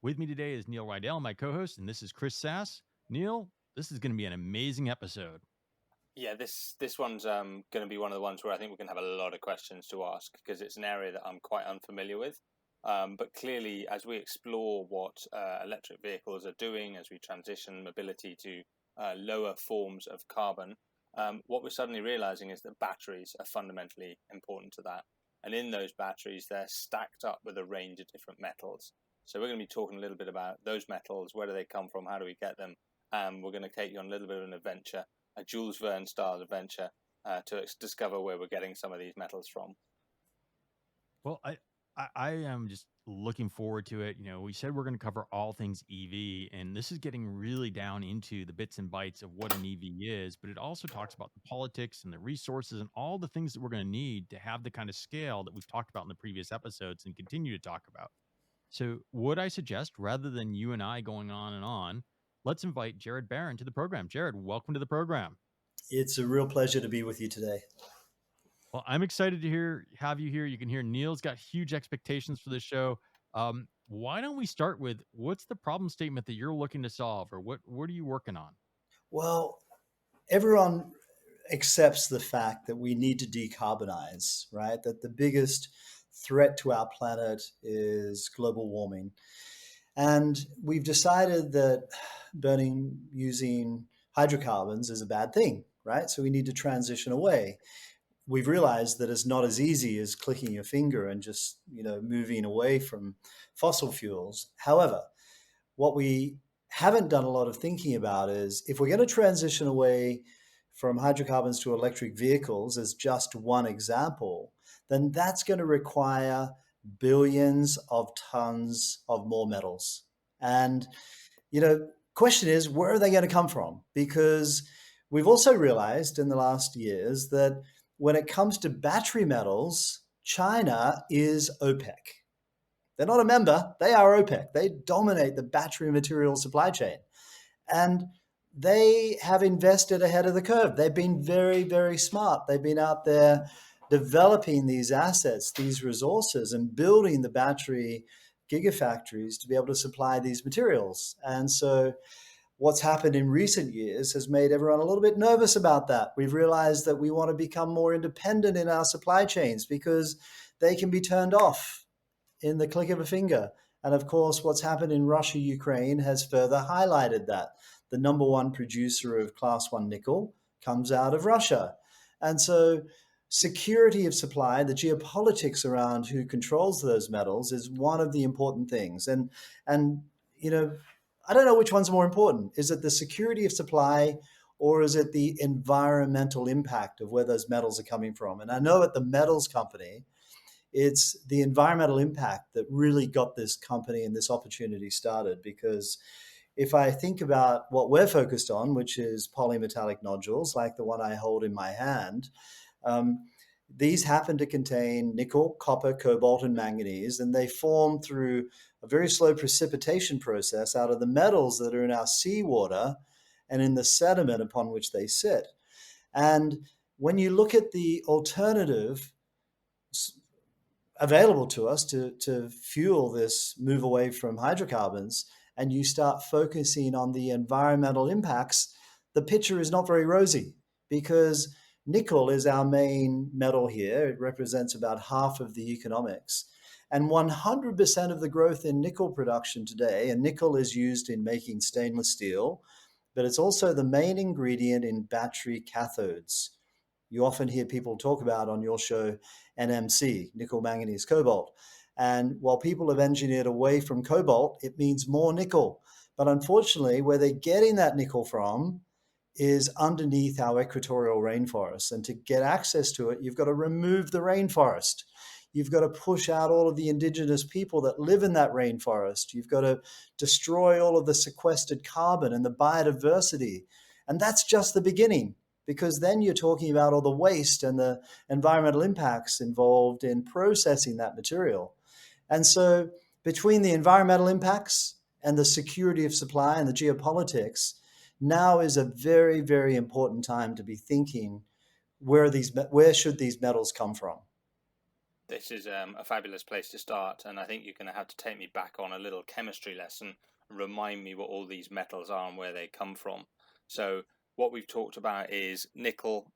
With me today is Neil Ridell, my co-host, and this is Chris Sass. Neil, this is going to be an amazing episode. Yeah, this one's going to be one of the ones where I think we're going to have a lot of questions to ask because it's an area that I'm quite unfamiliar with. But clearly, as we explore what electric vehicles are doing, as we transition mobility to lower forms of carbon, what we're suddenly realizing is that batteries are fundamentally important to that. And in those batteries, they're stacked up with a range of different metals. So we're going to be talking a little bit about those metals, where do they come from, how do we get them? We're going to take you on a little bit of an adventure, a Jules Verne style adventure, to discover where we're getting some of these metals from. Well, I am just looking forward to it. You know, we said we're going to cover all things EV, and this is getting really down into the bits and bytes of what an EV is, but it also talks about the politics and the resources and all the things that we're going to need to have the kind of scale that we've talked about in the previous episodes and continue to talk about. So, would I suggest rather than you and I going on and on, let's invite Gerard Barron to the program. Gerard, welcome to the program. It's a real pleasure to be with you today. Well, I'm excited to have you here. You can hear Neil's got huge expectations for this show. Why don't we start with what's the problem statement that you're looking to solve, or what are you working on? Well, everyone accepts the fact that we need to decarbonize, right? That the biggest threat to our planet is global warming. And we've decided that using hydrocarbons is a bad thing, right? So we need to transition away. We've realized that it's not as easy as clicking your finger and just, moving away from fossil fuels. However, what we haven't done a lot of thinking about is if we're going to transition away from hydrocarbons to electric vehicles as just one example, then that's going to require billions of tons of more metals. And, question is, where are they going to come from? Because we've also realized in the last years that when it comes to battery metals, China is OPEC. They're not a member, they are OPEC. They dominate the battery material supply chain. And they have invested ahead of the curve. They've been very, very smart. They've been out there developing these assets, these resources, and building the battery gigafactories to be able to supply these materials. And so what's happened in recent years has made everyone a little bit nervous about that. We've realized that we want to become more independent in our supply chains because they can be turned off in the click of a finger. And of course, what's happened in Russia, Ukraine has further highlighted that. The number one producer of class 1 nickel comes out of Russia. And so security of supply, the geopolitics around who controls those metals is one of the important things. And I don't know which one's more important. Is it the security of supply or is it the environmental impact of where those metals are coming from? And I know at the metals company, it's the environmental impact that really got this company and this opportunity started. Because if I think about what we're focused on, which is polymetallic nodules, like the one I hold in my hand, these happen to contain nickel, copper, cobalt, and manganese, and they form through a very slow precipitation process out of the metals that are in our seawater and in the sediment upon which they sit. And when you look at the alternative available to us to fuel this move away from hydrocarbons, and you start focusing on the environmental impacts, the picture is not very rosy because nickel is our main metal here. It represents about half of the economics. And 100% of the growth in nickel production today, and nickel is used in making stainless steel, but it's also the main ingredient in battery cathodes. You often hear people talk about on your show NMC, nickel, manganese, cobalt. And while people have engineered away from cobalt, it means more nickel. But unfortunately, where they're getting that nickel from is underneath our equatorial rainforest. And to get access to it, you've got to remove the rainforest. You've got to push out all of the indigenous people that live in that rainforest. You've got to destroy all of the sequestered carbon and the biodiversity. And that's just the beginning, because then you're talking about all the waste and the environmental impacts involved in processing that material. And so between the environmental impacts and the security of supply and the geopolitics, now is a very, very important time to be thinking where should these metals come from? This is a fabulous place to start, and I think you're going to have to take me back on a little chemistry lesson and remind me what all these metals are and where they come from. So what we've talked about is nickel,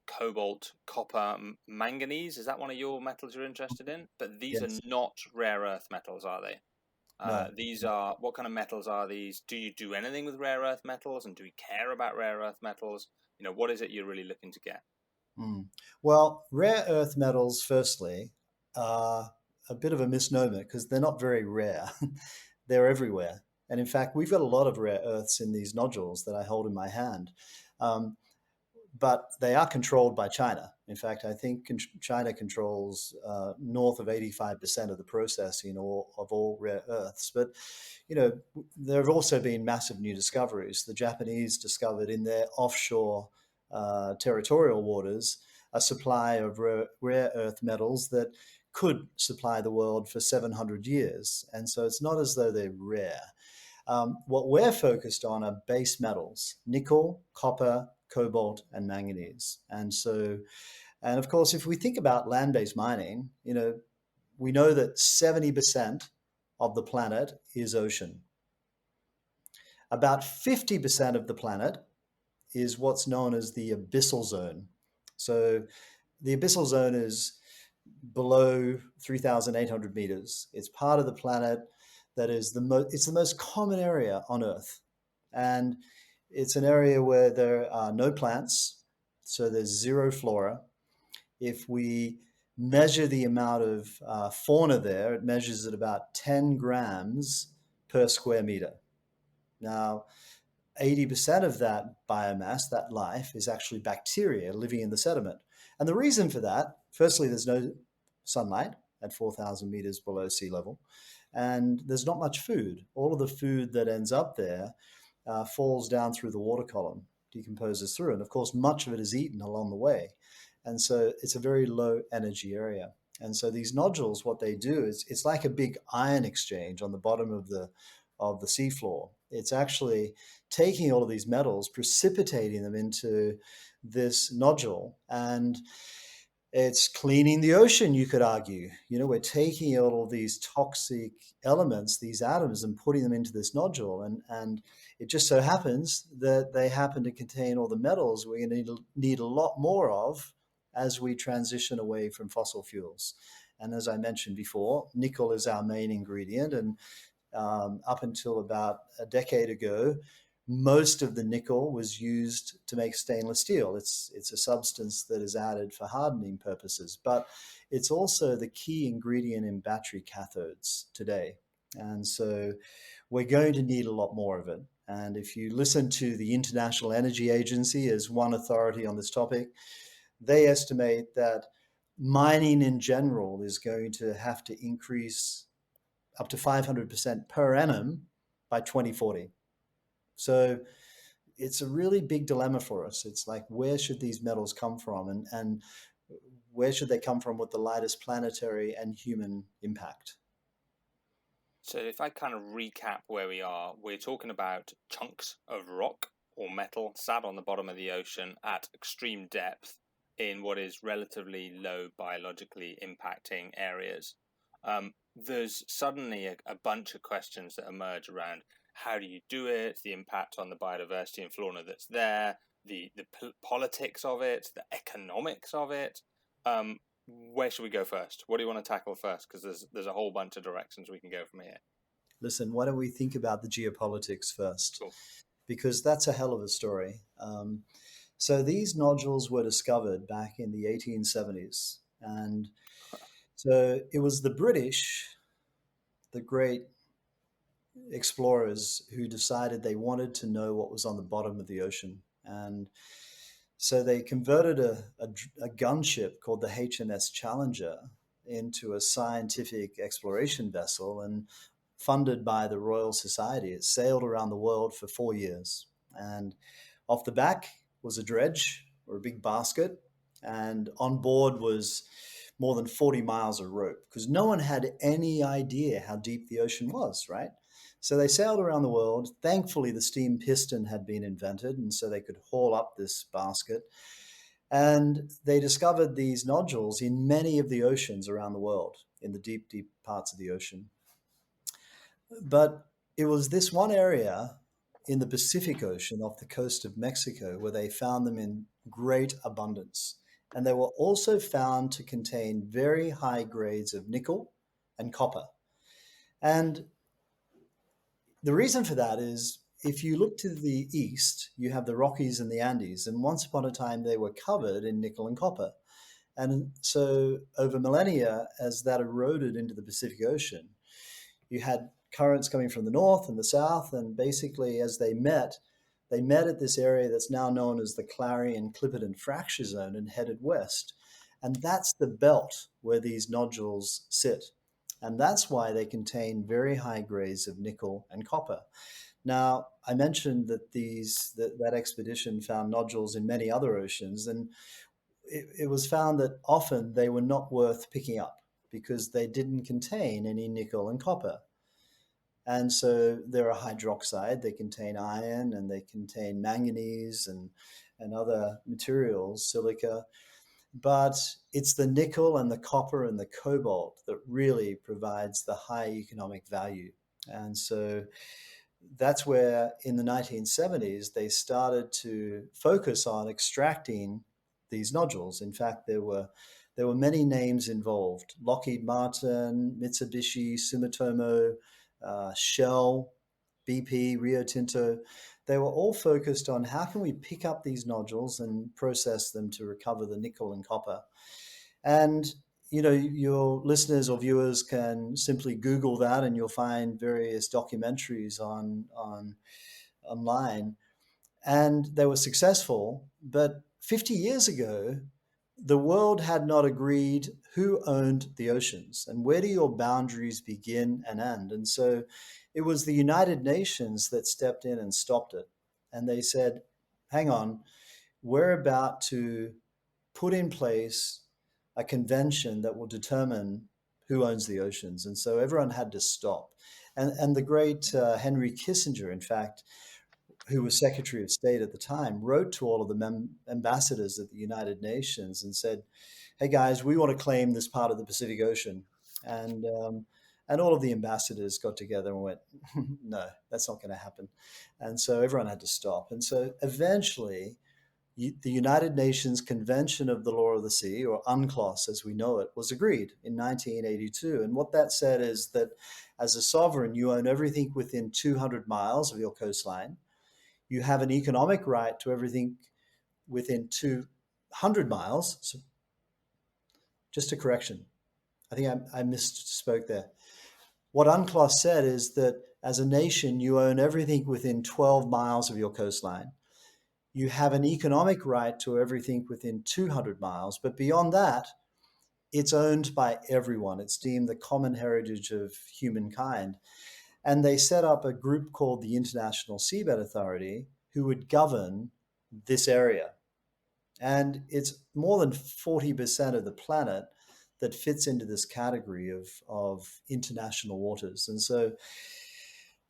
cobalt, copper, manganese. Is that one of your metals you're interested in? But these are Yes. not rare earth metals, are they? No. These are, what kind of metals are these? Do you do anything with rare earth metals, and do we care about rare earth metals? What is it you're really looking to get? Well, rare earth metals, firstly, are a bit of a misnomer because they're not very rare. They're everywhere. And in fact, we've got a lot of rare earths in these nodules that I hold in my hand. Um, but they are controlled by China. In fact, I think China controls north of 85% of the processing of all rare earths. But, there have also been massive new discoveries. The Japanese discovered in their offshore territorial waters a supply of rare earth metals that could supply the world for 700 years. And so it's not as though they're rare. What we're focused on are base metals: nickel, copper, cobalt, and manganese. And of course, if we think about land-based mining, we know that 70% of the planet is ocean. About 50% of the planet is what's known as the abyssal zone. So the abyssal zone is below 3,800 meters. It's part of the planet that is it's the most common area on Earth. And it's an area where there are no plants, so there's zero flora. If we measure the amount of fauna there, it measures at about 10 grams per square meter. Now, 80% of that biomass, that life, is actually bacteria living in the sediment. And the reason for that, firstly, there's no sunlight at 4,000 meters below sea level, and there's not much food. All of the food that ends up there falls down through the water column, decomposes through, and of course, much of it is eaten along the way. And so it's a very low energy area. And so these nodules, what they do is it's like a big ion exchange on the bottom of the seafloor. It's actually taking all of these metals, precipitating them into this nodule, and it's cleaning the ocean, you could argue. We're taking all of these toxic elements, these atoms, and putting them into this nodule. And it just so happens that they happen to contain all the metals we're going to need a lot more of as we transition away from fossil fuels. And as I mentioned before, nickel is our main ingredient. And up until about a decade ago, most of the nickel was used to make stainless steel. It's a substance that is added for hardening purposes, but it's also the key ingredient in battery cathodes today. And so we're going to need a lot more of it. And if you listen to the International Energy Agency as one authority on this topic, they estimate that mining in general is going to have to increase up to 500% per annum by 2040. So it's a really big dilemma for us. It's like, where should these metals come from, and where should they come from with the lightest planetary and human impact? So if I kind of recap where we are, we're talking about chunks of rock or metal sat on the bottom of the ocean at extreme depth in what is relatively low biologically impacting areas. There's suddenly a bunch of questions that emerge around how do you do it, the impact on the biodiversity and fauna that's there, the politics of it, the economics of it. Where should we go first? What do you want to tackle first? Because there's a whole bunch of directions we can go from here. Listen, why don't we think about the geopolitics first? Cool. Because that's a hell of a story. So these nodules were discovered back in the 1870s. And so it was the British, the great explorers, who decided they wanted to know what was on the bottom of the ocean. And so they converted a gunship called the HMS Challenger into a scientific exploration vessel, and funded by the Royal Society. It sailed around the world for 4 years. And off the back was a dredge, or a big basket, and on board was more than 40 miles of rope, because no one had any idea how deep the ocean was, right? So they sailed around the world. Thankfully, the steam piston had been invented, and so they could haul up this basket. And they discovered these nodules in many of the oceans around the world, in the deep, deep parts of the ocean. But it was this one area in the Pacific Ocean off the coast of Mexico where they found them in great abundance. And they were also found to contain very high grades of nickel and copper. And the reason for that is if you look to the east, you have the Rockies and the Andes. And once upon a time, they were covered in nickel and copper. And so over millennia, as that eroded into the Pacific Ocean, you had currents coming from the north and the south. And basically, as they met at this area that's now known as the Clarion-Clipperton Fracture Zone and headed west. And that's the belt where these nodules sit. And that's why they contain very high grades of nickel and copper. Now, I mentioned that that expedition found nodules in many other oceans, and it was found that often they were not worth picking up because they didn't contain any nickel and copper. And so they're a hydroxide, they contain iron and they contain manganese and other materials, silica. But it's the nickel and the copper and the cobalt that really provides the high economic value. And so that's where in the 1970s they started to focus on extracting these nodules. In fact, there were many names involved: Lockheed Martin, Mitsubishi, Sumitomo, Shell, BP, Rio Tinto. They were all focused on how can we pick up these nodules and process them to recover the nickel and copper. And your listeners or viewers can simply Google that, and you'll find various documentaries online. And they were successful. But 50 years ago, the world had not agreed who owned the oceans and where do your boundaries begin and end. And so it was the United Nations that stepped in and stopped it. And they said, hang on, we're about to put in place a convention that will determine who owns the oceans. And so everyone had to stop. And the great Henry Kissinger, in fact, who was Secretary of State at the time, wrote to all of the ambassadors at the United Nations and said, hey guys, we want to claim this part of the Pacific Ocean. And all of the ambassadors got together and went, no, that's not going to happen. And so everyone had to stop. And so eventually, the United Nations Convention of the Law of the Sea, or UNCLOS as we know it, was agreed in 1982. And what that said is that as a sovereign, you own everything within 200 miles of your coastline. You have an economic right to everything within 200 miles. So just a correction. I think I misspoke there. What UNCLOS said is that as a nation, you own everything within 12 miles of your coastline. You have an economic right to everything within 200 miles, but beyond that, it's owned by everyone. It's deemed the common heritage of humankind. And they set up a group called the International Seabed Authority who would govern this area. And it's more than 40% of the planet that fits into this category of international waters. And so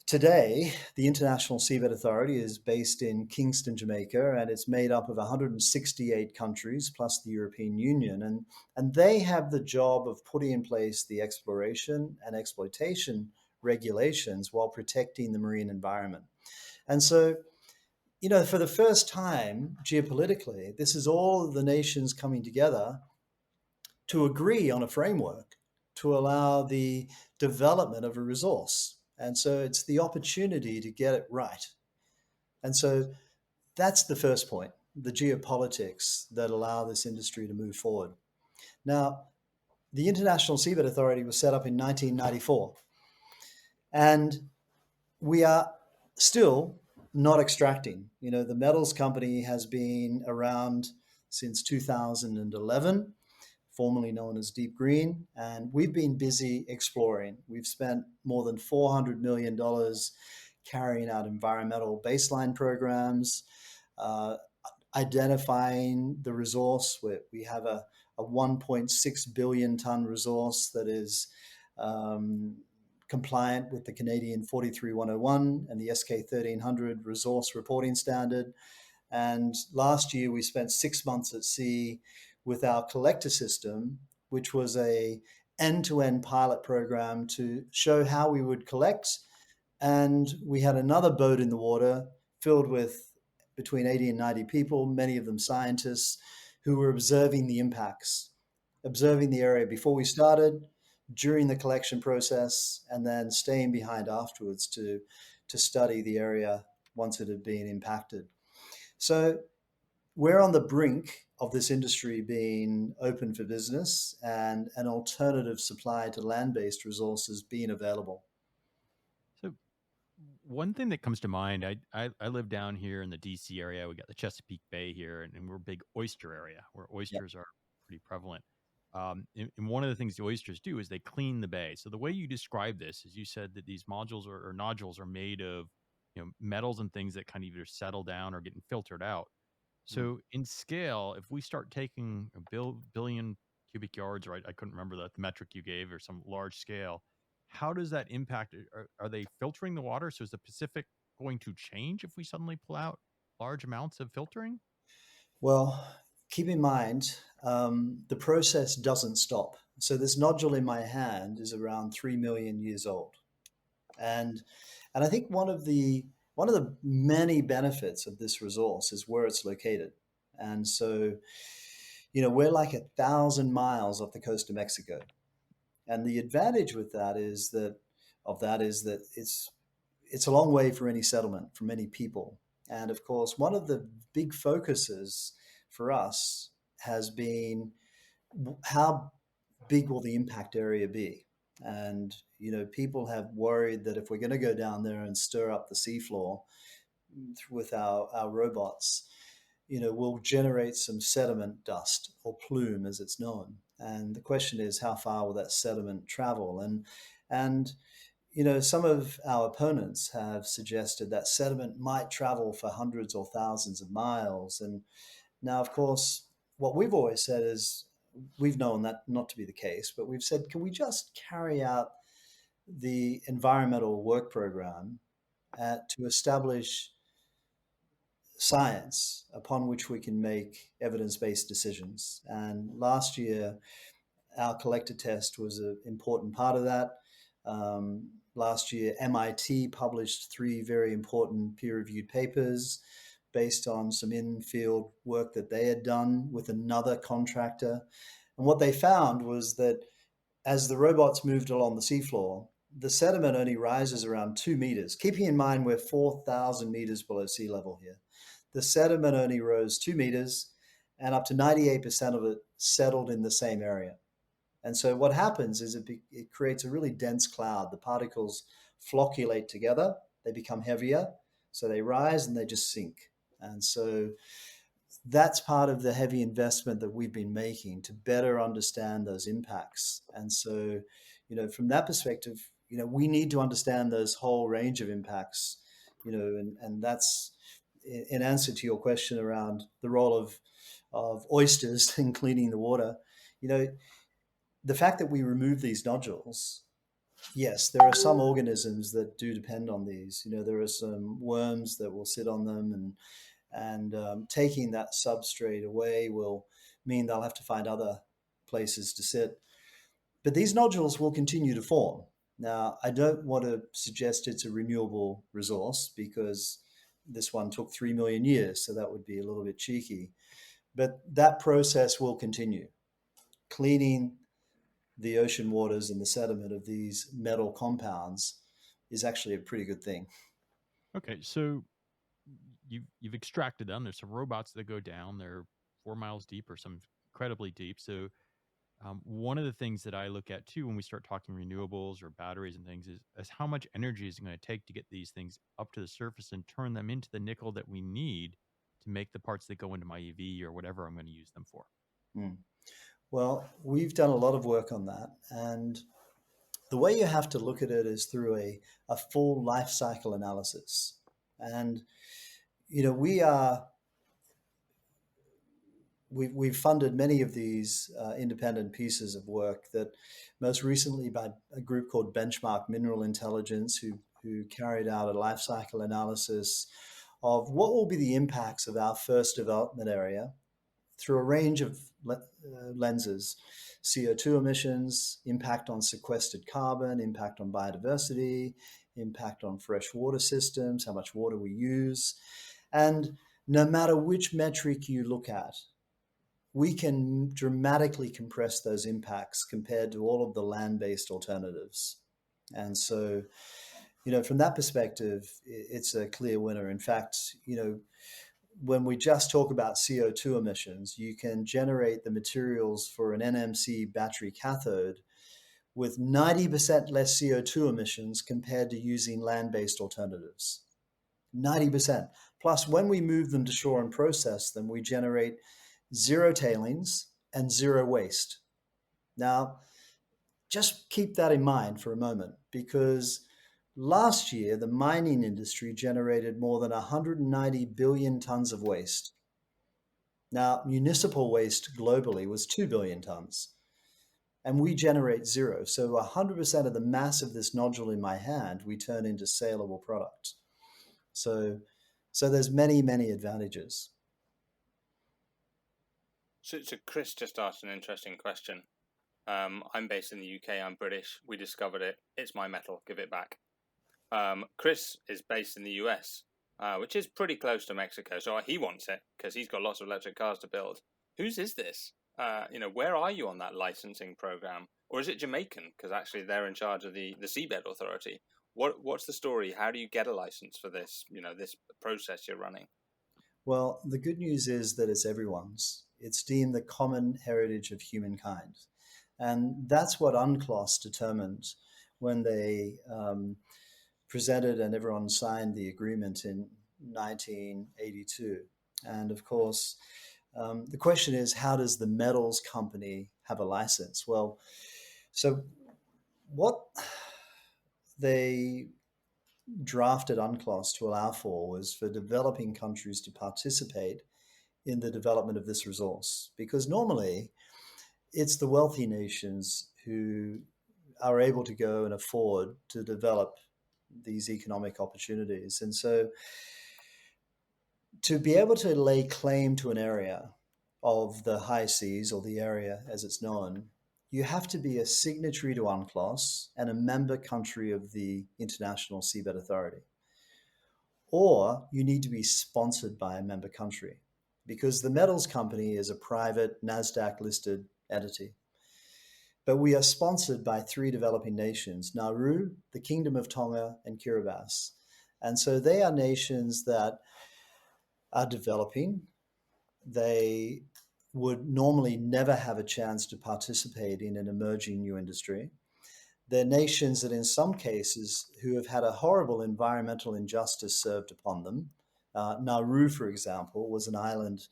today, the International Seabed Authority is based in Kingston, Jamaica, and it's made up of 168 countries plus the European Union. And they have the job of putting in place the exploration and exploitation regulations while protecting the marine environment. And so, for the first time, geopolitically, this is all of the nations coming together to agree on a framework to allow the development of a resource. And so it's the opportunity to get it right. And so that's the first point, the geopolitics that allow this industry to move forward. Now, the International Seabed Authority was set up in 1994. And we are still not extracting. The metals company has been around since 2011, formerly known as Deep Green, and we've been busy exploring. We've spent more than $400 million carrying out environmental baseline programs, identifying the resource. We have a 1.6 billion ton resource that is compliant with the Canadian 43101 and the SK 1300 resource reporting standard. And last year we spent 6 months at sea with our collector system, which was a end-to-end pilot program to show how we would collect. And we had another boat in the water filled with between 80 and 90 people, many of them scientists, who were observing the impacts, observing the area before we started, during the collection process, and then staying behind afterwards to study the area once it had been impacted. So we're on the brink of this industry being open for business and an alternative supply to land-based resources being available. So one thing that comes to mind, I live down here in the DC area. We got the Chesapeake Bay here, and we're a big oyster area where Yep. oysters are pretty prevalent. And one of the things the oysters do is they clean the bay. So the way you describe this is you said that these modules or nodules are made of, metals and things that kind of either settle down or getting filtered out. Mm. So in scale, if we start taking a billion cubic yards, or I couldn't remember the metric you gave, or some large scale, how does that impact? Are they filtering the water? So is the Pacific going to change if we suddenly pull out large amounts of filtering? Well, keep in mind, the process doesn't stop. So this nodule in my hand is around 3 million years old, and and I think one of the many benefits of this resource is where it's located. And so, we're like 1,000 miles off the coast of Mexico, and the advantage with that is that it's a long way for any settlement, for many people. And of course, one of the big focuses for us has been how big will the impact area be? And, people have worried that if we're going to go down there and stir up the seafloor with our robots, we'll generate some sediment dust or plume as it's known. And the question is, how far will that sediment travel? And some of our opponents have suggested that sediment might travel for hundreds or thousands of miles. And now, of course, what we've always said is we've known that not to be the case, but we've said, can we just carry out the environmental work program to establish science upon which we can make evidence-based decisions? And last year, our collector test was an important part of that. Last year, MIT published 3 very important peer-reviewed papers based on some in-field work that they had done with another contractor. And what they found was that as the robots moved along the seafloor, the sediment only rises around 2 meters. Keeping in mind we're 4,000 meters below sea level here. The sediment only rose 2 meters, and up to 98% of it settled in the same area. And so what happens is it creates a really dense cloud. The particles flocculate together, they become heavier, so they rise and they just sink. And so that's part of the heavy investment that we've been making to better understand those impacts. And so, from that perspective, we need to understand those whole range of impacts, and that's in answer to your question around the role of oysters in cleaning the water. The fact that we remove these nodules, yes, there are some organisms that do depend on these. There are some worms that will sit on them, and taking that substrate away will mean they'll have to find other places to sit. But these nodules will continue to form. Now, I don't want to suggest it's a renewable resource because this one took 3 million years, so that would be a little bit cheeky. But that process will continue. Cleaning the ocean waters and the sediment of these metal compounds is actually a pretty good thing. Okay, so you've extracted them. There's some robots that go down. They're 4 miles deep or some incredibly deep. So one of the things that I look at too when we start talking renewables or batteries and things is how much energy is it going to take to get these things up to the surface and turn them into the nickel that we need to make the parts that go into my EV or whatever I'm going to use them for. Mm. Well, we've done a lot of work on that. And the way you have to look at it is through a full life cycle analysis. And, we've funded many of these independent pieces of work, that most recently by a group called Benchmark Mineral Intelligence, who carried out a life cycle analysis of what will be the impacts of our first development area through a range of lenses: CO2 emissions, impact on sequestered carbon, impact on biodiversity, impact on fresh water systems, how much water we use. And no matter which metric you look at, we can dramatically compress those impacts compared to all of the land-based alternatives. And so, from that perspective, it's a clear winner. In fact, when we just talk about CO2 emissions, you can generate the materials for an NMC battery cathode with 90% less CO2 emissions compared to using land-based alternatives. 90%. Plus, when we move them to shore and process them, we generate zero tailings and zero waste. Now, just keep that in mind for a moment, because last year, the mining industry generated more than 190 billion tons of waste. Now, municipal waste globally was 2 billion tons, and we generate zero. So 100% of the mass of this nodule in my hand, we turn into saleable product. So there's many, many advantages. So Chris just asked an interesting question. I'm based in the UK. I'm British. We discovered it. It's my metal. Give it back. Chris is based in the US, which is pretty close to Mexico. So he wants it because he's got lots of electric cars to build. Whose is this? Where are you on that licensing program? Or is it Jamaican? Because actually they're in charge of the Seabed Authority. What's the story? How do you get a license for this, this process you're running? Well, the good news is that it's everyone's. It's deemed the common heritage of humankind. And that's what UNCLOS determined when they presented and everyone signed the agreement in 1982. And of course, the question is, how does the metals company have a license? Well, so what they drafted UNCLOS to allow for was for developing countries to participate in the development of this resource, because normally it's the wealthy nations who are able to go and afford to develop these economic opportunities. And so to be able to lay claim to an area of the high seas, or the area as it's known, you have to be a signatory to UNCLOS and a member country of the International Seabed Authority. Or you need to be sponsored by a member country, because the metals company is a private NASDAQ-listed entity. But we are sponsored by 3 developing nations: Nauru, the Kingdom of Tonga, and Kiribati. And so they are nations that are developing. They would normally never have a chance to participate in an emerging new industry. They're nations that in some cases who have had a horrible environmental injustice served upon them. Nauru, for example, was an island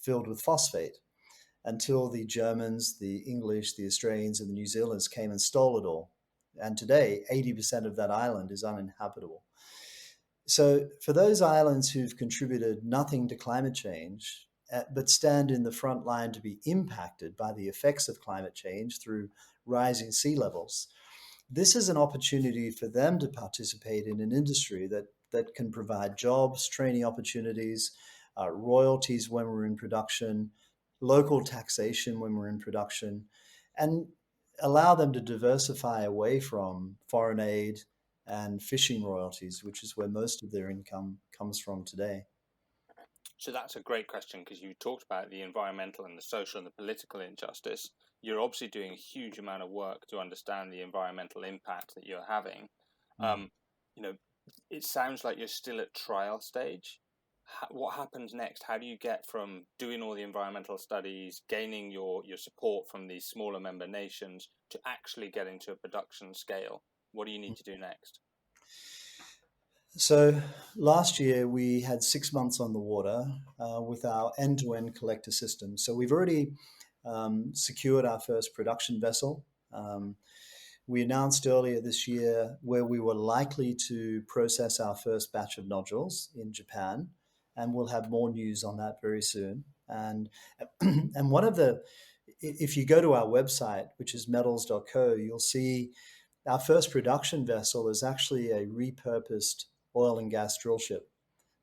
filled with phosphate until the Germans, the English, the Australians, and the New Zealanders came and stole it all. And today, 80% of that island is uninhabitable. So for those islands who've contributed nothing to climate change, but stand in the front line to be impacted by the effects of climate change through rising sea levels, this is an opportunity for them to participate in an industry that can provide jobs, training opportunities, royalties when we're in production, local taxation when we're in production, and allow them to diversify away from foreign aid and fishing royalties, which is where most of their income comes from today. So that's a great question, because you talked about the environmental and the social and the political injustice. You're obviously doing a huge amount of work to understand the environmental impact that you're having. It sounds like you're still at trial stage. What happens next? How do you get from doing all the environmental studies, gaining your support from these smaller member nations, to actually getting to a production scale? What do you need to do next? So last year we had 6 months on the water with our end-to-end collector system. So we've already secured our first production vessel. We announced earlier this year where we were likely to process our first batch of nodules in Japan, and we'll have more news on that very soon. And one of the, if you go to our website, which is metals.co, you'll see our first production vessel is actually a repurposed oil and gas drill ship.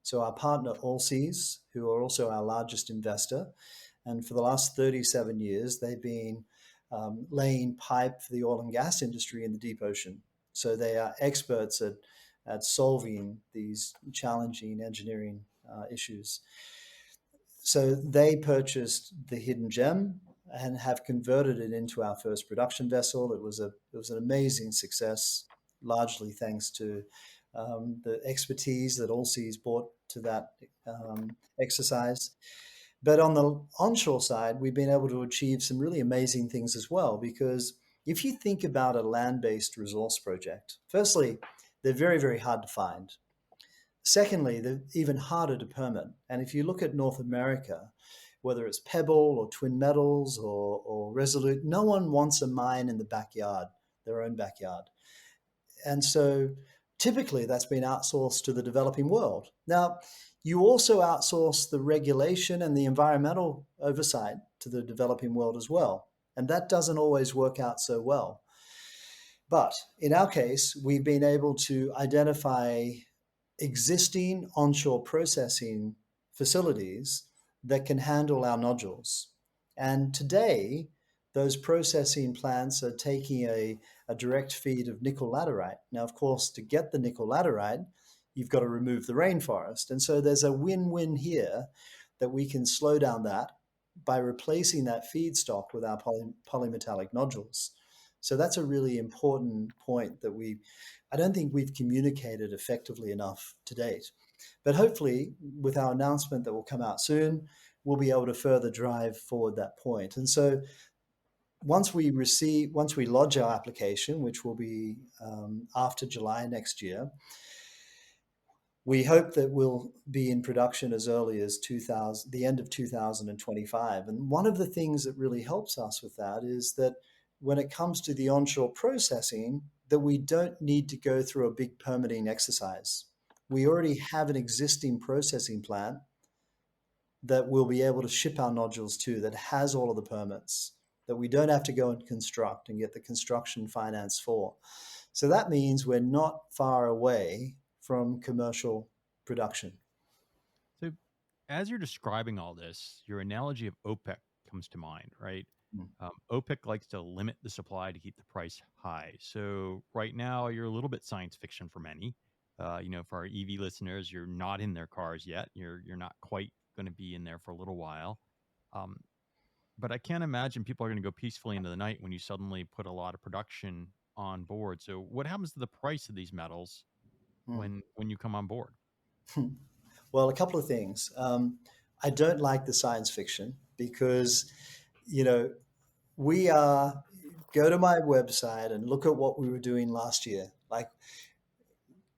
So our partner Allseas, who are also our largest investor, and for the last 37 years, they've been laying pipe for the oil and gas industry in the deep ocean. So they are experts at solving these challenging engineering issues. So they purchased the Hidden Gem and have converted it into our first production vessel. It was an amazing success, largely thanks to the expertise that Allseas brought to that exercise. But on the onshore side, we've been able to achieve some really amazing things as well, because if you think about a land-based resource project, firstly, they're very, very hard to find. Secondly, they're even harder to permit. And if you look at North America, whether it's Pebble or Twin Metals or Resolute, no one wants a mine in the backyard, their own backyard. And so typically that's been outsourced to the developing world. Now, you also outsource the regulation and the environmental oversight to the developing world as well. And that doesn't always work out so well. But in our case, we've been able to identify existing onshore processing facilities that can handle our nodules. And today, those processing plants are taking a direct feed of nickel laterite. Now, of course, to get the nickel laterite, you've got to remove the rainforest. And so there's a win-win here that we can slow down that by replacing that feedstock with our polymetallic nodules. So that's a really important point that I don't think we've communicated effectively enough to date. But hopefully, with our announcement that will come out soon, we'll be able to further drive forward that point. And so once we lodge our application, which will be after July next year, we hope that we'll be in production as early as the end of 2025. And one of the things that really helps us with that is that when it comes to the onshore processing, that we don't need to go through a big permitting exercise. We already have an existing processing plant that we'll be able to ship our nodules to, that has all of the permits, that we don't have to go and construct and get the construction finance for. So that means we're not far away from commercial production. So as you're describing all this, your analogy of OPEC comes to mind, right? OPEC likes to limit the supply to keep the price high. So right now, you're a little bit science fiction for many. For our EV listeners, you're not in their cars yet. You're not quite going to be in there for a little while. But I can't imagine people are going to go peacefully into the night when you suddenly put a lot of production on board. So what happens to the price of these metals when you come on board? Well, a couple of things. I don't like the science fiction because, go to my website and look at what we were doing last year. Like,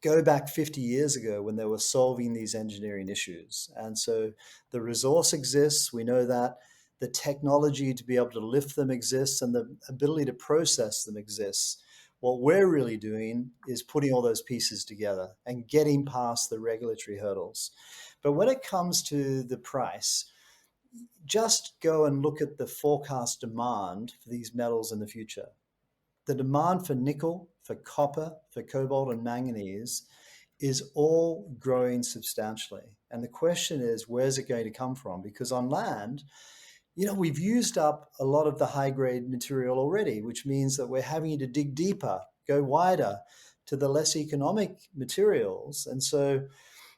go back 50 years ago when they were solving these engineering issues. And so the resource exists. We know that the technology to be able to lift them exists and the ability to process them exists. What we're really doing is putting all those pieces together and getting past the regulatory hurdles. But when it comes to the price, just go and look at the forecast demand for these metals in the future. The demand for nickel, for copper, for cobalt and manganese is all growing substantially. And the question is, where's it going to come from? Because on land, we've used up a lot of the high-grade material already, which means that we're having to dig deeper, go wider to the less economic materials. And so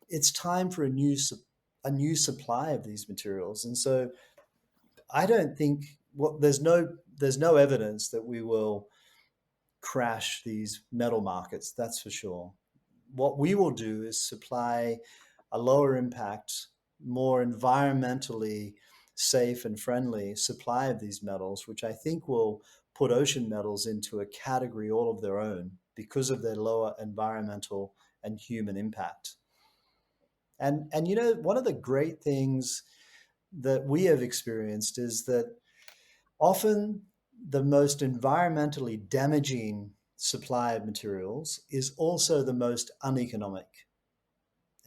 it's time for a new supply of these materials. And so I don't think there's no evidence that we will crash these metal markets, that's for sure. What we will do is supply a lower impact, more environmentally safe and friendly supply of these metals, which I think will put ocean metals into a category all of their own because of their lower environmental and human impact. And one of the great things that we have experienced is that often the most environmentally damaging supply of materials is also the most uneconomic.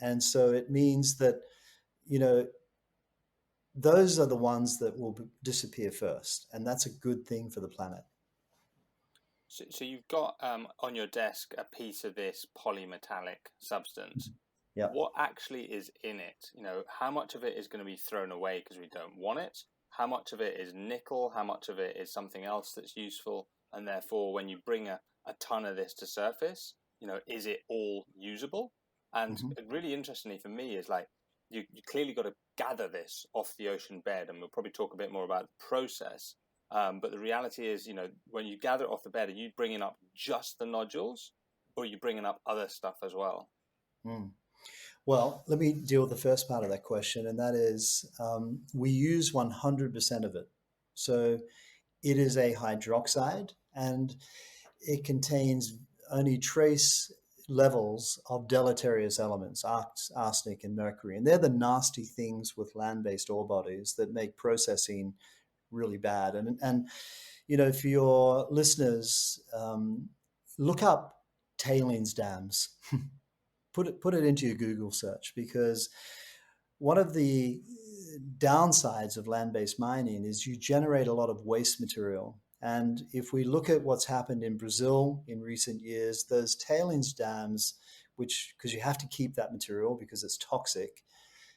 And so it means that, those are the ones that will disappear first. And that's a good thing for the planet. So you've got on your desk a piece of this polymetallic substance. Yeah. what actually is in it? How much of it is going to be thrown away because we don't want it? How much of it is nickel? How much of it is something else that's useful? And therefore, when you bring a ton of this to surface, is it all usable? And Mm-hmm. really interestingly for me is like, you clearly got to gather this off the ocean bed, and we'll probably talk a bit more about the process. But the reality is, when you gather it off the bed, are you bringing up just the nodules, or are you bringing up other stuff as well? Mm. Well, let me deal with the first part of that question, and that is we use 100% of it. So it is a hydroxide, and it contains only trace levels of deleterious elements, arsenic and mercury. And they're the nasty things with land-based ore bodies that make processing really bad. And for your listeners, look up tailings dams. Put it into your Google search, because one of the downsides of land-based mining is you generate a lot of waste material. And if we look at what's happened in Brazil in recent years, those tailings dams, which, because you have to keep that material because it's toxic,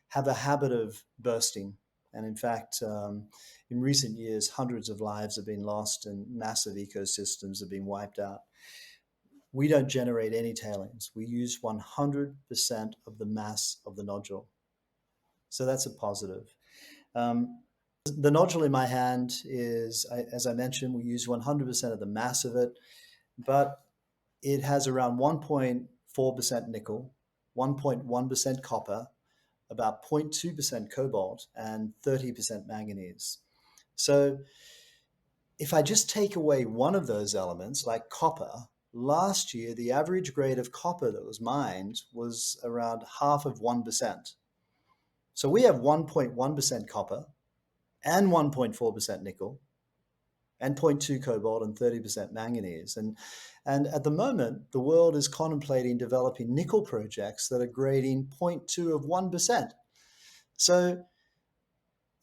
have a habit of bursting. And in fact, in recent years, hundreds of lives have been lost and massive ecosystems have been wiped out. We don't generate any tailings. We use 100% of the mass of the nodule. So that's a positive. The nodule in my hand is, as I mentioned, we use 100% of the mass of it, but it has around 1.4% nickel, 1.1% copper, about 0.2% cobalt, and 30% manganese. So if I just take away one of those elements, like copper, last year the average grade of copper that was mined was around half of 1%. So we have 1.1% copper and 1.4% nickel and 0.2 cobalt and 30% manganese. And at the moment, the world is contemplating developing nickel projects that are grading 0.2 of 1%. So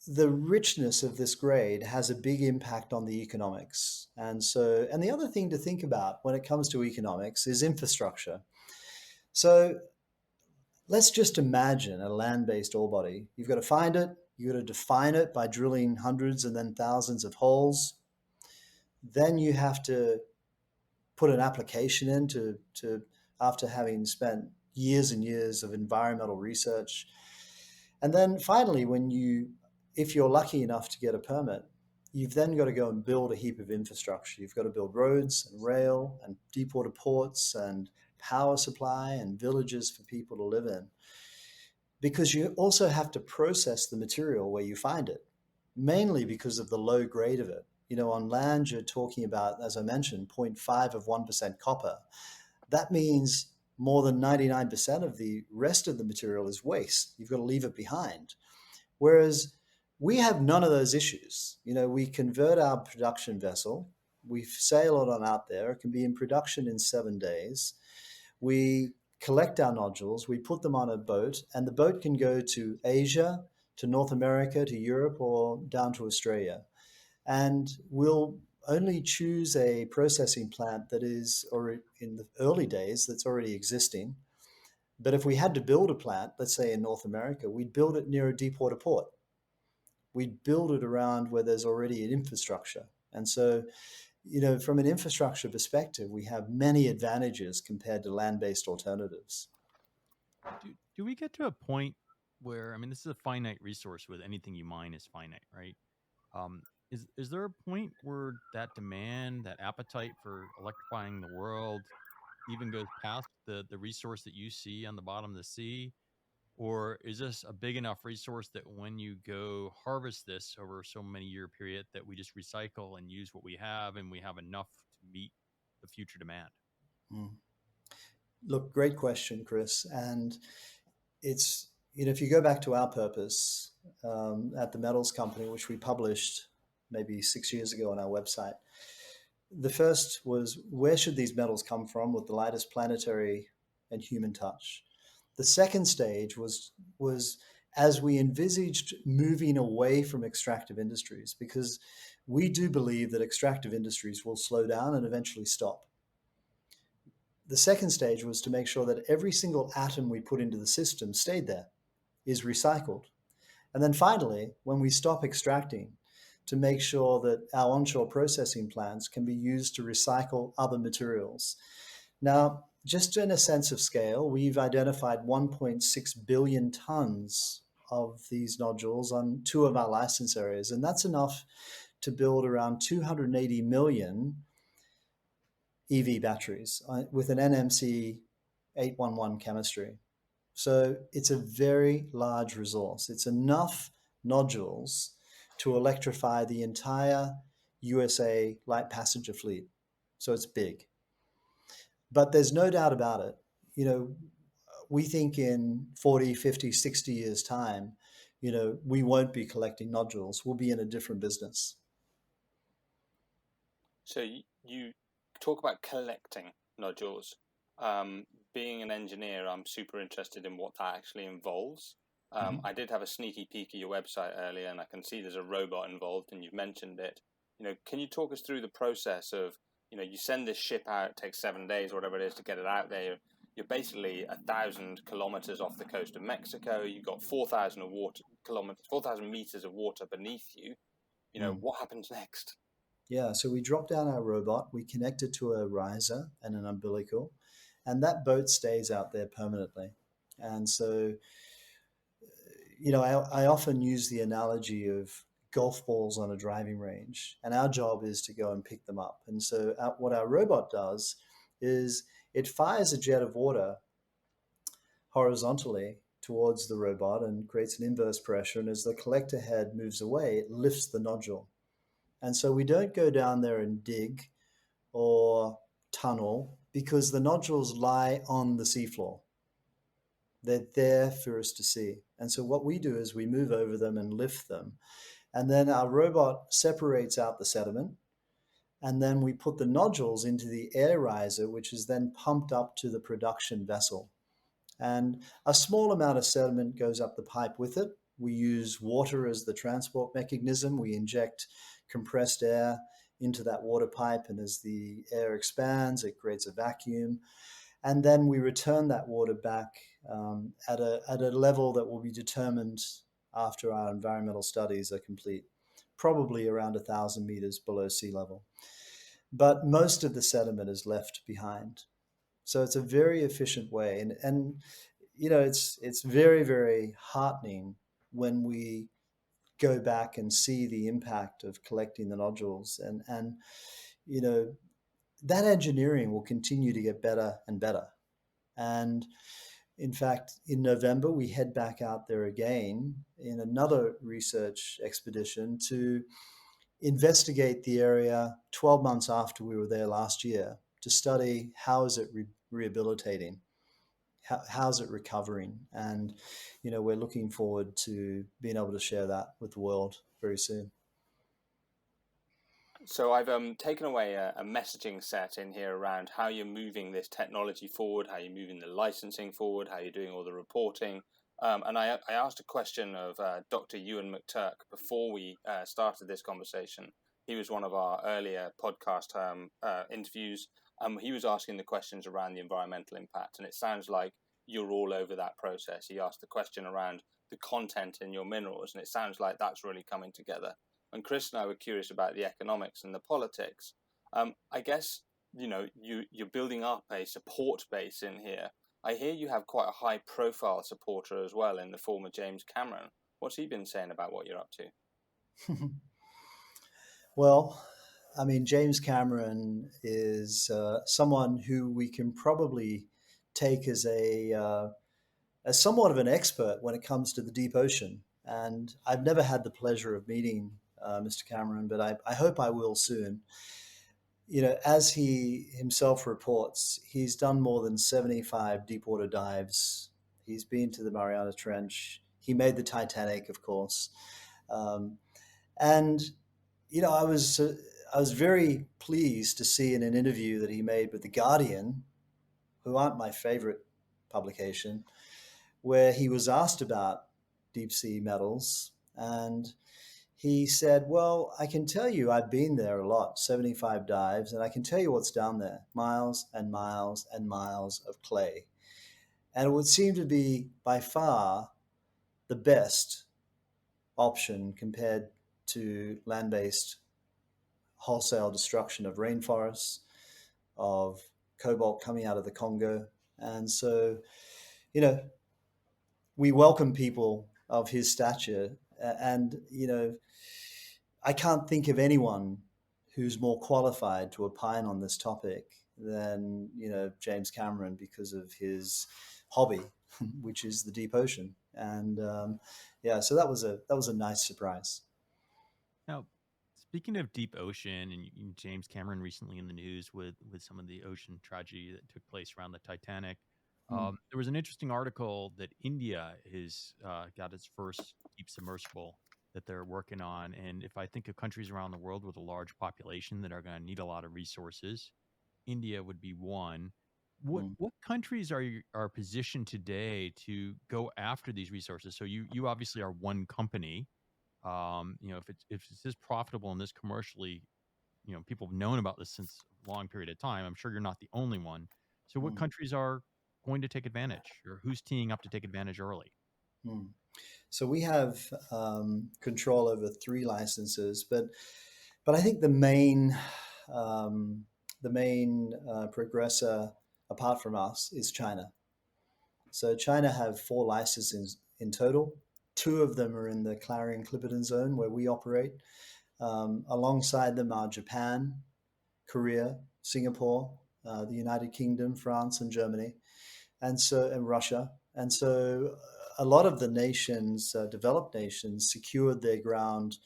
the richness of this grade has a big impact on the economics. And the other thing to think about when it comes to economics is infrastructure. So let's just imagine a land-based ore body. You've got to find it, you've got to define it by drilling hundreds and then thousands of holes. Then you have to put an application in to after having spent years and years of environmental research. And then finally, if you're lucky enough to get a permit, you've then got to go and build a heap of infrastructure. You've got to build roads and rail and deep water ports and power supply and villages for people to live in. Because you also have to process the material where you find it, mainly because of the low grade of it. On land, you're talking about, as I mentioned, 0.5 of 1% copper. That means more than 99% of the rest of the material is waste. You've got to leave it behind. Whereas we have none of those issues. We convert our production vessel, we sail it on out there, it can be in production in 7 days. We collect our nodules, we put them on a boat, and the boat can go to Asia, to North America, to Europe, or down to Australia. And we'll only choose a processing plant that is, or in the early days, that's already existing. But if we had to build a plant, let's say in North America, we'd build it near a deep water port. We'd build it around where there's already an infrastructure. And so, from an infrastructure perspective, we have many advantages compared to land-based alternatives. Do we get to a point where, I mean, this is a finite resource with anything you mine is finite, right? Is there a point where that demand, that appetite for electrifying the world even goes past the resource that you see on the bottom of the sea? Or is this a big enough resource that when you go harvest this over so many year period that we just recycle and use what we have and we have enough to meet the future demand? Mm. Look, great question, Chris. And it's, if you go back to our purpose at the Metals Company, which we published maybe 6 years ago on our website, the first was, where should these metals come from with the lightest planetary and human touch? The second stage was as we envisaged moving away from extractive industries, because we do believe that extractive industries will slow down and eventually stop. the second stage was to make sure that every single atom we put into the system stayed there, is recycled. And then finally, when we stop extracting, to make sure that our onshore processing plants can be used to recycle other materials. Now, just in a sense of scale, we've identified 1.6 billion tons of these nodules on 2 of our license areas, and that's enough to build around 280 million EV batteries with an NMC 811 chemistry. So it's a very large resource. It's enough nodules to electrify the entire USA light passenger fleet. So it's big. But there's no doubt about it. We think in 40, 50, 60 years' time, we won't be collecting nodules. We'll be in a different business. So you talk about collecting nodules. Being an engineer, I'm super interested in what that actually involves. I did have a sneaky peek at your website earlier, and I can see there's a robot involved, and you've mentioned it. Can you talk us through the process of, you send this ship out, it takes 7 days or whatever it is to get it out there. You're basically 1,000 kilometers off the coast of Mexico. You've got 4,000 meters of water beneath you. What happens next? Yeah, so we drop down our robot, we connect it to a riser and an umbilical, and that boat stays out there permanently. And so, I often use the analogy of golf balls on a driving range, and our job is to go and pick them up. And so what our robot does is it fires a jet of water horizontally towards the robot and creates an inverse pressure. And as the collector head moves away, it lifts the nodule. And so we don't go down there and dig or tunnel because the nodules lie on the seafloor. They're there for us to see. And so what we do is we move over them and lift them. And then our robot separates out the sediment. And then we put the nodules into the air riser, which is then pumped up to the production vessel. And a small amount of sediment goes up the pipe with it. We use water as the transport mechanism. We inject compressed air into that water pipe, and as the air expands, it creates a vacuum. And then we return that water back at a level that will be determined after our environmental studies are complete, probably around 1,000 meters below sea level. But most of the sediment is left behind. So it's a very efficient way. And it's very, very heartening when we go back and see the impact of collecting the nodules. And that engineering will continue to get better and better. And in fact, in November, we head back out there again in another research expedition to investigate the area 12 months after we were there last year to study how is it rehabilitating, how's it recovering. And, we're looking forward to being able to share that with the world very soon. So I've taken away a messaging set in here around how you're moving this technology forward, how you're moving the licensing forward, how you're doing all the reporting. And I asked a question of Dr. Ewan McTurk before we started this conversation. He was one of our earlier podcast interviews. He was asking the questions around the environmental impact, and it sounds like you're all over that process. He asked the question around the content in your minerals, and it sounds like that's really coming together. And Chris and I were curious about the economics and the politics. I guess, you're building up a support base in here. I hear you have quite a high-profile supporter as well in the form of James Cameron. What's he been saying about what you're up to? Well, James Cameron is someone who we can probably take as as somewhat of an expert when it comes to the deep ocean. And I've never had the pleasure of meeting Mr. Cameron, but I hope I will soon. As he himself reports, he's done more than 75 deepwater dives. He's been to the Mariana Trench. He made the Titanic, of course. And I was very pleased to see in an interview that he made with The Guardian, who aren't my favorite publication, where he was asked about deep sea metals, and he said, well, I can tell you I've been there a lot, 75 dives, and I can tell you what's down there, miles and miles and miles of clay. And it would seem to be by far the best option compared to land-based wholesale destruction of rainforests, of cobalt coming out of the Congo. And so, you know, we welcome people of his stature. And, you know, I can't think of anyone who's more qualified to opine on this topic than, you know, James Cameron, because of his hobby, which is the deep ocean. And yeah, so that was a nice surprise. Now, speaking of deep ocean, and James Cameron recently in the news with some of the ocean tragedy that took place around the Titanic, Mm, there was an interesting article that India has got its first deep submersible that they're working on. And if I think of countries around the world with a large population that are going to need a lot of resources, India would be one. mm, What countries are positioned today to go after these resources? So you obviously are one company. You know, if it's this profitable and this commercially, you know, people have known about this since a long period of time. I'm sure you're not the only one. So what mm, countries are going to take advantage, or who's teeing up to take advantage early? mm. So we have control over 3 licenses, but I think um, the main progressor apart from us is China. So China have 4 licenses in total. 2 of them are in the Clarion-Clipperton zone where we operate. Alongside them are Japan, Korea, Singapore, the United Kingdom, France, and Germany, and Russia. And so a lot of the nations, developed nations, secured their ground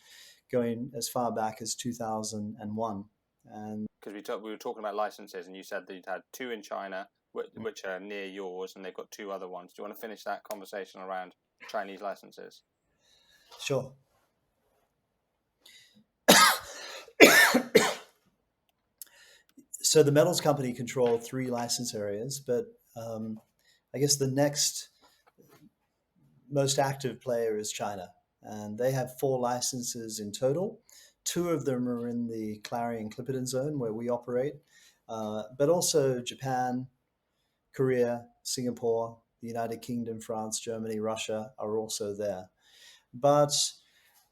going as far back as 2001. And Because we were talking about licenses, and you said that you'd had 2 in China, which are near yours, and they've got 2 other ones. Do you want to finish that conversation around Chinese licenses? sure. So the metals company control 3 license areas, but I guess the next most active player is China, and they have 4 licenses in total. 2 of them are in the Clarion-Clipperton zone where we operate, but also Japan, Korea, Singapore, the United Kingdom, France, Germany, Russia are also there. But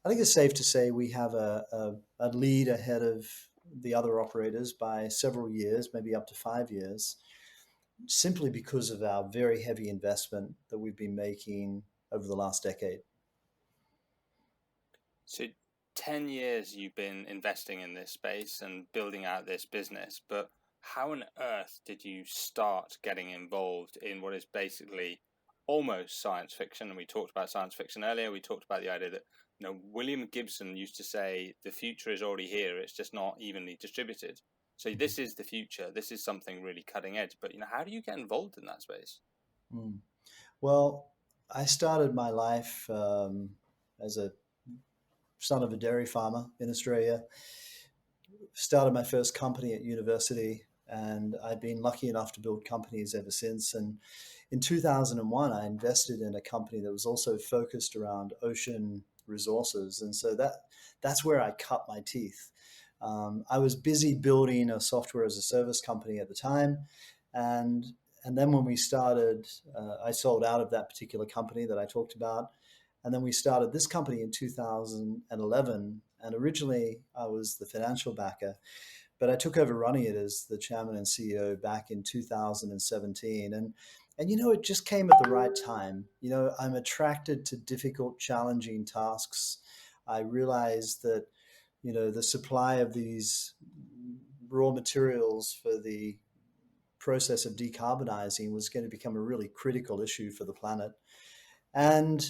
I think it's safe to say we have a lead ahead of the other operators by several years, maybe up to 5 years, simply because of our very heavy investment that we've been making over the last decade. So 10 years you've been investing in this space and building out this business, but how on earth did you start getting involved in what is basically almost science fiction? And we talked about science fiction earlier. We talked about the idea that, you know, William Gibson used to say the future is already here, it's just not evenly distributed. So this is the future. This is something really cutting edge. But, you know, how do you get involved in that space? Mm. Well, I started my life as a son of a dairy farmer in Australia. Started my first company at university, and I've been lucky enough to build companies ever since. And in 2001, I invested in a company that was also focused around ocean resources, and so that's where I cut my teeth. I was busy building a software as a service company at the time, and and then when we started, I sold out of that particular company that I talked about, and then we started this company in 2011. And originally, I was the financial backer, but I took over running it as the chairman and CEO back in 2017. And you know, it just came at the right time. You know, I'm attracted to difficult, challenging tasks. I realized that, you know, the supply of these raw materials for the process of decarbonizing was going to become a really critical issue for the planet. And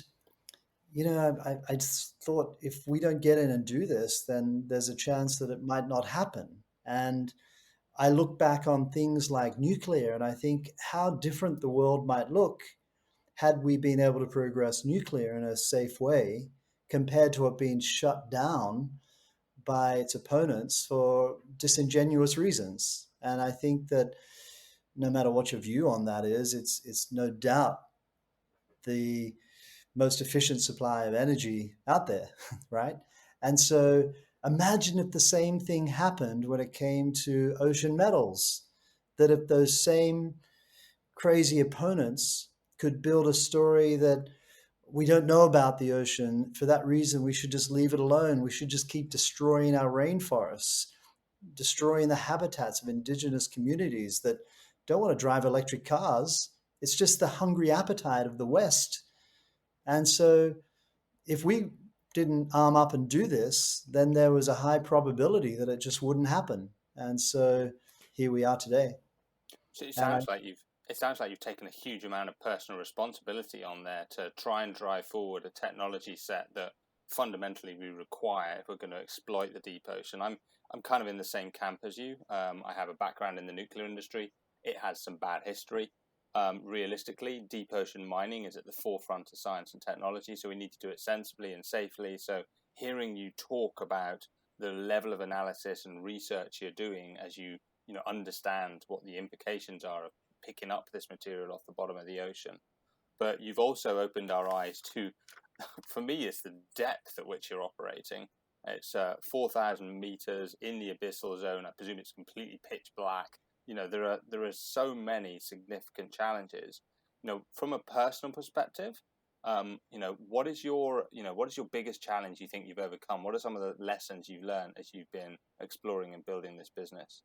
you know, I just thought if we don't get in and do this, then there's a chance that it might not happen. And I look back on things like nuclear and I think how different the world might look had we been able to progress nuclear in a safe way compared to it being shut down by its opponents for disingenuous reasons. And I think that no matter what your view on that is, it's no doubt the most efficient supply of energy out there, right? And so imagine if the same thing happened when it came to ocean metals, that if those same crazy opponents could build a story that we don't know about the ocean. For that reason, we should just leave it alone. We should just keep destroying our rainforests, destroying the habitats of indigenous communities that don't want to drive electric cars. It's just the hungry appetite of the West. And so if we didn't arm up and do this, then there was a high probability that it just wouldn't happen. And so here we are today. So And I, it sounds like you've taken a huge amount of personal responsibility on there to try and drive forward a technology set that fundamentally we require if we're going to exploit the deep ocean. I'm kind of in the same camp as you. I have a background in the nuclear industry. It has some bad history. Realistically, deep ocean mining is at the forefront of science and technology, so we need to do it sensibly and safely. So hearing you talk about the level of analysis and research you're doing as you understand what the implications are of picking up this material off the bottom of the ocean. But you've also opened our eyes to, for me, it's the depth at which you're operating. It's 4,000 meters in the abyssal zone. I presume it's completely pitch black. There are so many significant challenges. From a personal perspective, what is your biggest challenge you think you've overcome? What are some of the lessons you've learned as you've been exploring and building this business?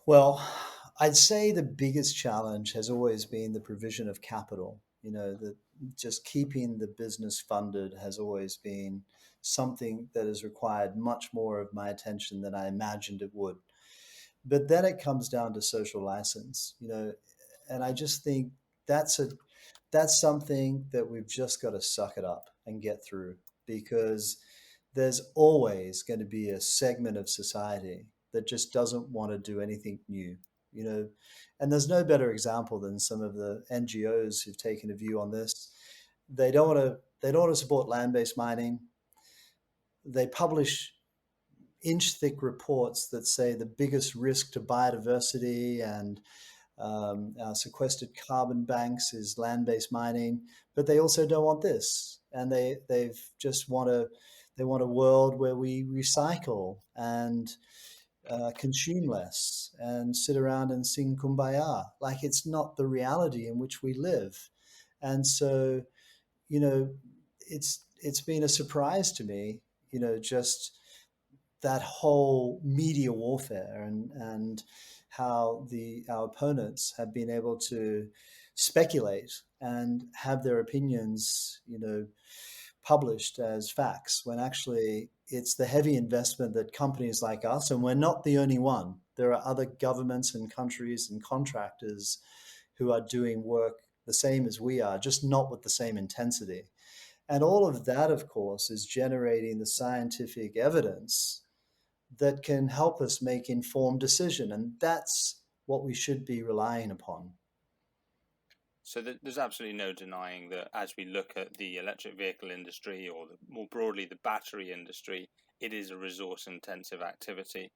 Well, I'd say the biggest challenge has always been the provision of capital. That just keeping the business funded has always been something that has required much more of my attention than I imagined it would. But then it comes down to social license, and I just think that's something that we've just got to suck it up and get through, because there's always going to be a segment of society that just doesn't want to do anything new, and there's no better example than some of the NGOs who've taken a view on this. They don't want to support land-based mining. They publish inch-thick reports that say the biggest risk to biodiversity and our sequestered carbon banks is land-based mining, but they also don't want this, and they want a world where we recycle and consume less and sit around and sing kumbaya. Like, it's not the reality in which we live. And so, you know, it's been a surprise to me, just that whole media warfare and how our opponents have been able to speculate and have their opinions, published as facts, when actually it's the heavy investment that companies like us, and we're not the only one. There are other governments and countries and contractors who are doing work the same as we are, just not with the same intensity. And all of that, of course, is generating the scientific evidence that can help us make informed decision. And that's what we should be relying upon. So there's absolutely no denying that as we look at the electric vehicle industry, or more broadly the battery industry, it is a resource-intensive activity.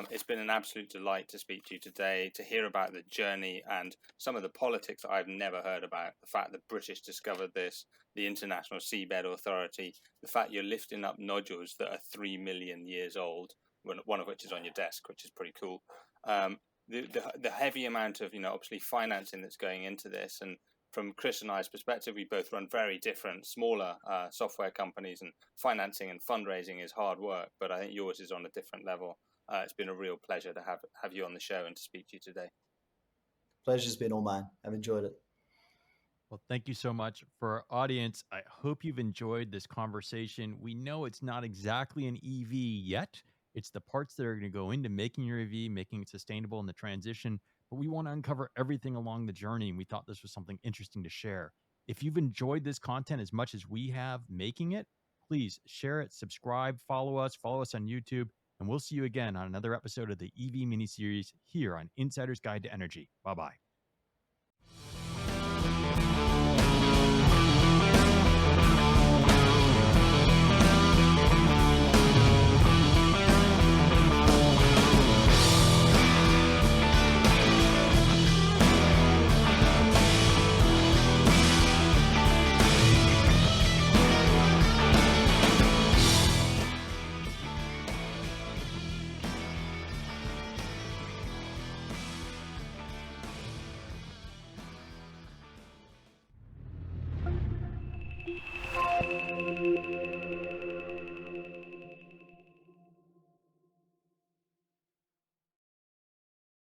It's been an absolute delight to speak to you today, to hear about the journey and some of the politics that I've never heard about. The fact that British discovered this, the International Seabed Authority, the fact you're lifting up nodules that are 3 million years old, one of which is on your desk, which is pretty cool. The heavy amount of obviously financing that's going into this, and from Chris and I's perspective, we both run very different smaller software companies, and financing and fundraising is hard work, but I think yours is on a different level. It's been a real pleasure to have you on the show and to speak to you today. Pleasure's been all mine. I've enjoyed it. Well, thank you so much. For our audience, I hope you've enjoyed this conversation. We know it's not exactly an EV yet. It's the parts that are going to go into making your EV, making it sustainable in the transition. But we want to uncover everything along the journey, and we thought this was something interesting to share. If you've enjoyed this content as much as we have making it, please share it, subscribe, follow us on YouTube, and we'll see you again on another episode of the EV mini-series here on Insider's Guide to Energy. Bye-bye.